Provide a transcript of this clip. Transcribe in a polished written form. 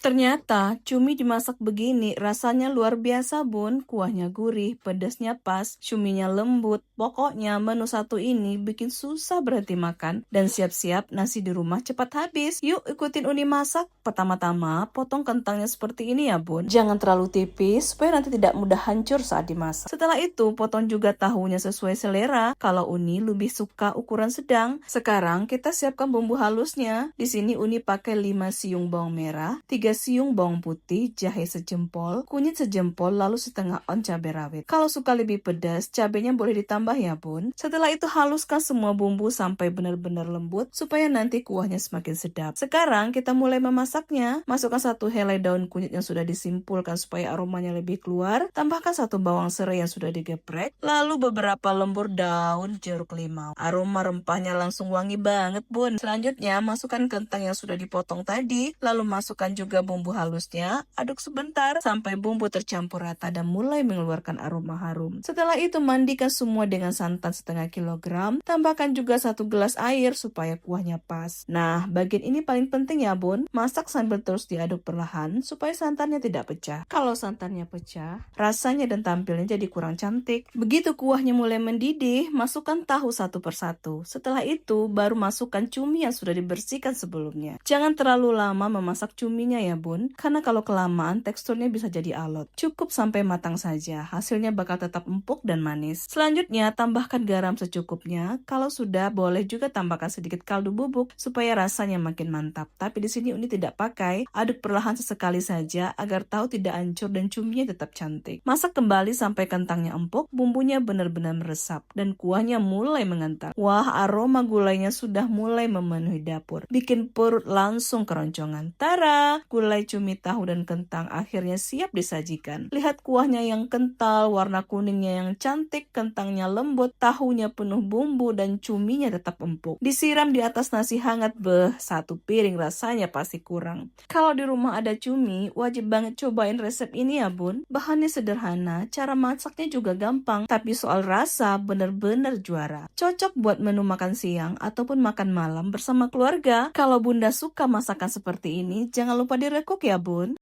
Ternyata cumi dimasak begini rasanya luar biasa bun, kuahnya gurih, pedasnya pas, cuminya lembut. Pokoknya menu satu ini bikin susah berhenti makan dan siap-siap nasi di rumah cepat habis. Yuk ikutin Uni masak. Pertama-tama potong kentangnya seperti ini ya bun. Jangan terlalu tipis supaya nanti tidak mudah hancur saat dimasak. Setelah itu potong juga tahunya sesuai selera. Kalau Uni lebih suka ukuran sedang. Sekarang kita siapkan bumbu halusnya. Di sini Uni pakai 5 siung bawang merah, 3 siung bawang putih, jahe sejempol, kunyit sejempol, lalu setengah on cabai rawit. Kalau suka lebih pedas, cabenya boleh ditambah ya bun. Setelah itu haluskan semua bumbu sampai benar-benar lembut supaya nanti kuahnya semakin sedap. Sekarang kita mulai memasaknya. Masukkan 1 helai daun kunyit yang sudah disimpulkan supaya aromanya lebih keluar. Tambahkan 1 bawang serai yang sudah digeprek, lalu beberapa lembur daun jeruk limau. Aroma rempahnya langsung wangi banget bun. Selanjutnya masukkan kentang yang sudah dipotong tadi, lalu masukkan juga bumbu halusnya, aduk sebentar sampai bumbu tercampur rata dan mulai mengeluarkan aroma harum. Setelah itu mandikan semua dengan santan setengah kilogram, tambahkan juga 1 gelas air supaya kuahnya pas. Nah, bagian ini paling penting ya bun, masak sambil terus diaduk perlahan supaya santannya tidak pecah. Kalau santannya pecah, rasanya dan tampilnya jadi kurang cantik. Begitu kuahnya mulai mendidih, masukkan tahu satu persatu. Setelah itu, baru masukkan cumi yang sudah dibersihkan sebelumnya. Jangan terlalu lama memasak cuminya ya bun, karena kalau kelamaan teksturnya bisa jadi alot. Cukup sampai matang saja, hasilnya bakal tetap empuk dan manis. Selanjutnya, tambahkan garam secukupnya. Kalau sudah, boleh juga tambahkan sedikit kaldu bubuk supaya rasanya makin mantap. Tapi di sini Uni tidak pakai, aduk perlahan sesekali saja agar tahu tidak hancur dan cuminya tetap cantik. Masak kembali sampai kentangnya empuk, bumbunya benar-benar meresap dan kuahnya mulai mengental. Wah, aroma gulainya sudah mulai memenuhi dapur. Bikin perut langsung keroncongan. Tara, gulai cumi tahu dan kentang akhirnya siap disajikan. Lihat kuahnya yang kental, warna kuningnya yang cantik, kentangnya lembut, tahunya penuh bumbu dan cuminya tetap empuk. Disiram di atas nasi hangat, satu piring rasanya pasti kurang. Kalau di rumah ada cumi, wajib banget cobain resep ini ya bun. Bahannya sederhana, cara masaknya juga gampang, tapi soal rasa bener-bener juara. Cocok buat menu makan siang ataupun makan malam bersama keluarga. Kalau bunda suka masakan seperti ini, jangan lupa direkuk ya bun.